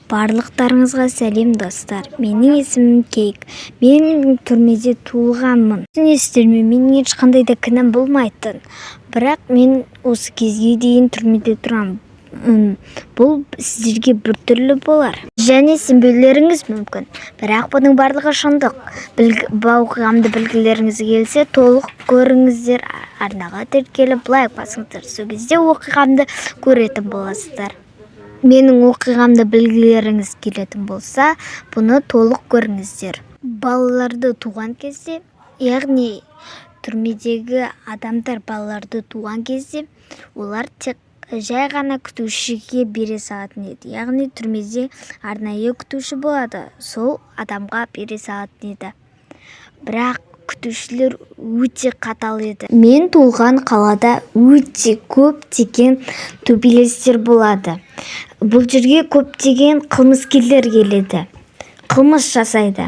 Барлықтарыңызға сәлем достар. Менің есімім Кейк. Мен түрмеде туылғанмын. Түсінесіздер ме, менің ешқандай да кінәм болмайтын. Бірақ мен осы кезге дейін түрмеде тұрамын. Бұл сіздерге біртүрлі болар. Және сенбеулеріңіз мүмкін. Бірақ бұның барлығы шындық. Оқиғамды білгілеріңіз келсе, толық көріңіздер. Арнаға тіркеліп лайк басыңыздар. Сол кезде оқиғамды көретін боласыздар. Менің оқиғамды білгілеріңіз келетін болса, бұны толық көріңіздер. Балаларды туған кезде, яғни түрмедегі адамдар балаларды туған кезде, олар тек жай ғана күтушіге бере салатын еді. Яғни түрмеде арнайы күтуші болады, сол адамға бере салатын еді. Бірақ күтушілер өте қатал еді. Мен туылған қалада өте көптеген төбелестер болады. Бұл жерге көптеген қылмыскерлер келеді, қылмыс жасайды.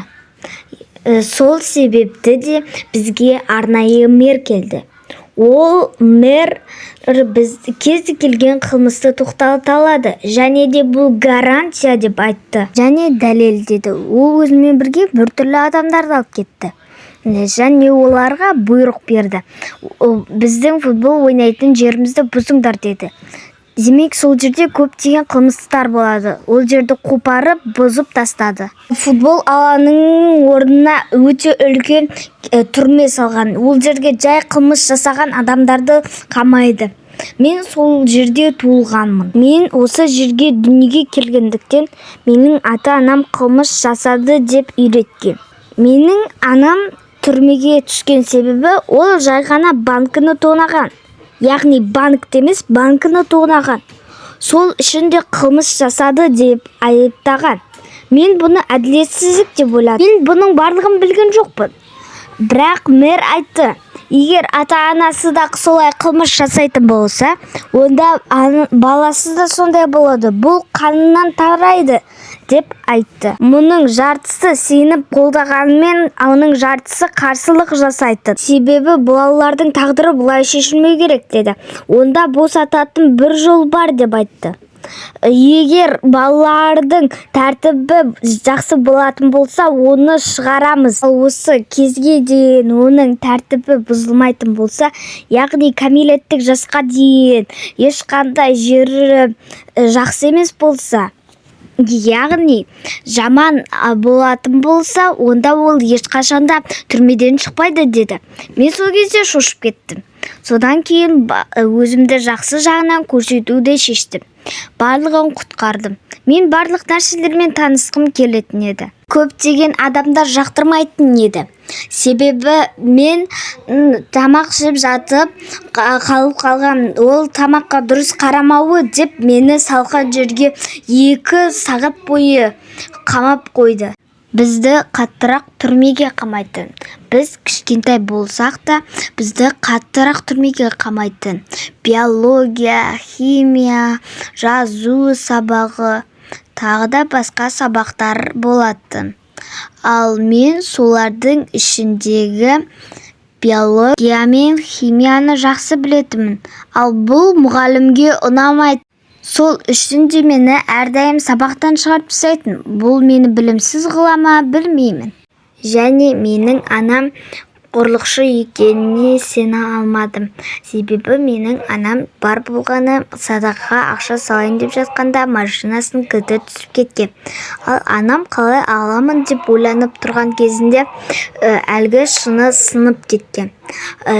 Сол себепті де бізге арнайы мэр келді. Ол мэр кез келген қылмысты тоқтата алады, және де бұл гарантия деп айтты, және дәлелдеді. Ол өзімен бірге біртүрлі адамдарды алып кетті. Және оларға бұйрық берді. Біздің футбол ойнайтын жерімізді бұзыңдар деді. Демек, сол жерде көптеген қылмыстар болады. Ол жерді қопарып, бұзып тастады. Футбол алаңының орнына өте үлкен түрме салған. Ол жерге жай қылмыс жасаған адамдарды қамайды. Мен сол жерде туылғанмын. Мен осы жерге дүниеге келгендіктен менің ата-анам қылмыс жасады деп үйреткен. Менің анам түрмеге түскен себебі ол жай ғана банкіні тонаған. Яғни банкте емес, банкіні тонаған. Сол үшін де қылмыс жасады деп айыптаған. Мен бұны әділетсіздік деп ойладым. Мен бұның барлығын білген жоқпын. Бірақ мэр айтты, егер ата-анасы да солай қылмыс жасайтын болса, онда баласы да сондай болады. Бұл қанынан тарайды деп айтты. Мұның жартысы сеніп қолдағанымен, оның жартысы қарсылық жасайтын. Себебі балалардың тағдыры бұлай шешілмеу керек деді. Онда босататын бір жол бар деп айтты. Егер балалардың тәртібі жақсы болатын болса, оны шығарамыз. Осы кезге дейін оның тәртібі бұзылмайтын болса, яғни кәмелеттік жасқа дейін ешқандай жері жақсы емес болса, яғни жаман болатын болса, онда ол ешқашанда түрмеден шықпайды деді. Мен сол кезде шошып кеттім. Содан кейін өзімді жақсы жағынан көрсетуді шештім. Барлығын құтқардым. Мен барлық нәрселермен танысқым келетін еді. Көптеген адамдар жақтырмайтын еді. Себебі мен тамақ жеп жатып қалып қалған, ол тамаққа дұрыс қарамауы деп мені салқын жерге 2 сағат бойы қамап қойды. Бізді қаттырақ түрмеге қамайтын. Біз кішкентай болсақ та, бізді қаттырақ түрмеге қамайтын. Биология, химия, жазу сабағы, тағы да басқа сабақтар болатын. Ал мен солардың ішіндегі биология мен химияны жақсы білетімін. Ал бұл мұғалімге ұнамайды. Сол үшін де мені әрдайым сабақтан шығарып тастайтын. Бұл мені білімсіз қылама, білмеймін. Және менің анам қорлықшы екеніне сене алмадым. Себебі менің анам бар болғаны садақаға ақша салайын деп жатқанда машинасының кілті түсіп кеткен. Ал анам қалай аламын деп ойланып тұрған кезінде әлгі шыны сынып кеткен.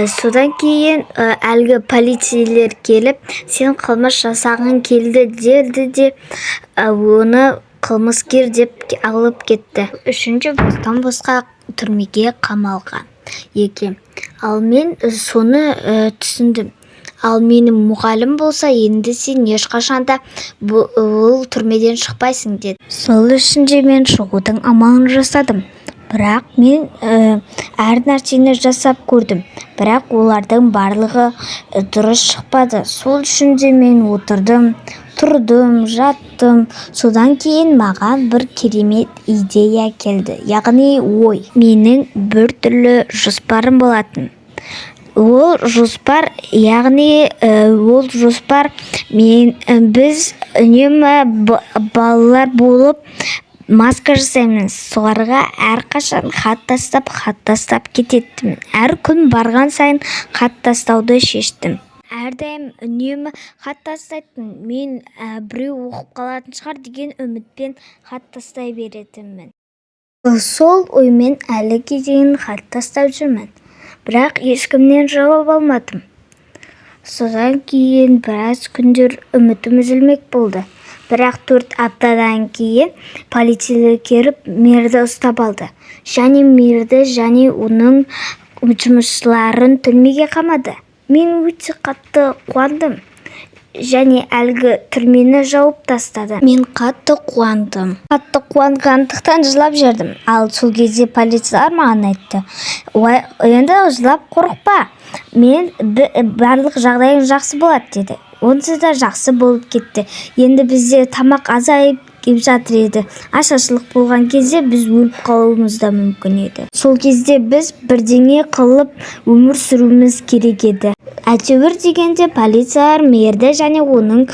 Содан кейін әлгі полицейлер келіп, сен қылмыс жасағың келді деді де оны қылмыскер деп алып кетті. Үшінші бостан босқа түрмеге қамалған екен. Ал мен соны түсіндім. Ал менің мұғалім болса, енді сен ешқашанда бұл түрмеден шықпайсың деді. Сол үшін де мен шығудың амалын жасадым. Бірақ мен әр нәрсені жасап көрдім. Бірақ олардың барлығы дұрыс шықпады. Сол үшін де мен отырдым, тұрдым, жаттым. Содан кейін маған бір керемет идея келді. Яғни ой. Менің бір түрлі жоспарым болатын. ол жоспар, яғни ол жоспар біз үнемі балалар болып маска жасаймыз. Соларға әрқашан хат тастап кететімін. Әр күн барған сайын хат тастауды шештім. Әрдайым үнемі хат тастайтын. Мен біреу оқып қалатын шығар деген үмітпен хат тастай беретінмін. Сол оймен әліге дейін хат тастап жүрмін. Бірақ ешкімнен жауап алмадым. Содан кейін біраз күндер үмітім үзілмек болды. Бірақ 4 аптадан кейін полицейлер келіп Мейірді ұстап алды. Және Мейірді және оның жұмысшыларын түрмеге қамады. Мен өте қатты қуандым. Және әлгі түрмені жауып тастады. Мен қатты қуандым. Қатты қуанғандықтан жылап жүрдім. Ал сол кезде полицейлер маған айтты: енді жылап қорықпа. Барлық жағдайың жақсы болады деді. Онсыз да жақсы болып кетті. Енді бізде тамақ азайып кеп жатыр еді. Ашаршылық болған кезде біз өліп қалуымыз да мүмкін еді. Сол кезде біз бірдеңе қылып өмір сүруіміз керек еді. Әйтеуір дегенде полициялар Мейірді және оның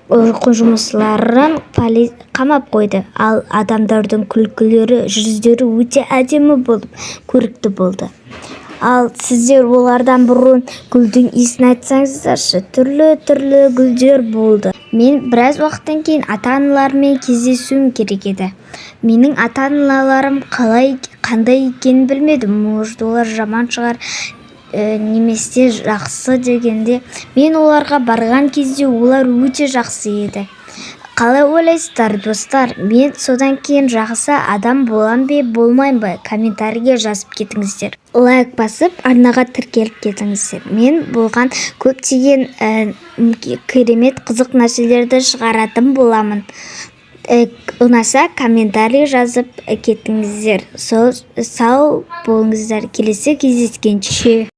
жұмысшыларын қамап қойды. Ал адамдардың күлкілері, жүздері өте әдемі болып көрікті болды. Ал сіздер олардан бұрын гүлдің иісін айтсаңыздаршы, түрлі гүлдер болды. Мен біраз уақыттан кейін ата-аналарыммен кездесуім керек еді. Менің ата-аналарым қандай екенін білмедім. Может, олар жаман шығар, немесе жақсы дегенде. Мен оларға барған кезде олар өте жақсы еді. Қалай ойлайсыздар, достар? Мен содан кейін жақсы адам болам бе, болмайым ба? Комментарийге жазып кетіңіздер. Лайк басып, арнаға тіркеліп кетіңіздер. Мен болған көптеген керемет қызық нәрселерді шығаратын боламын. Ұнаса комментарий жазып кетіңіздер. Сау болыңыздар. Келесі кездескенше.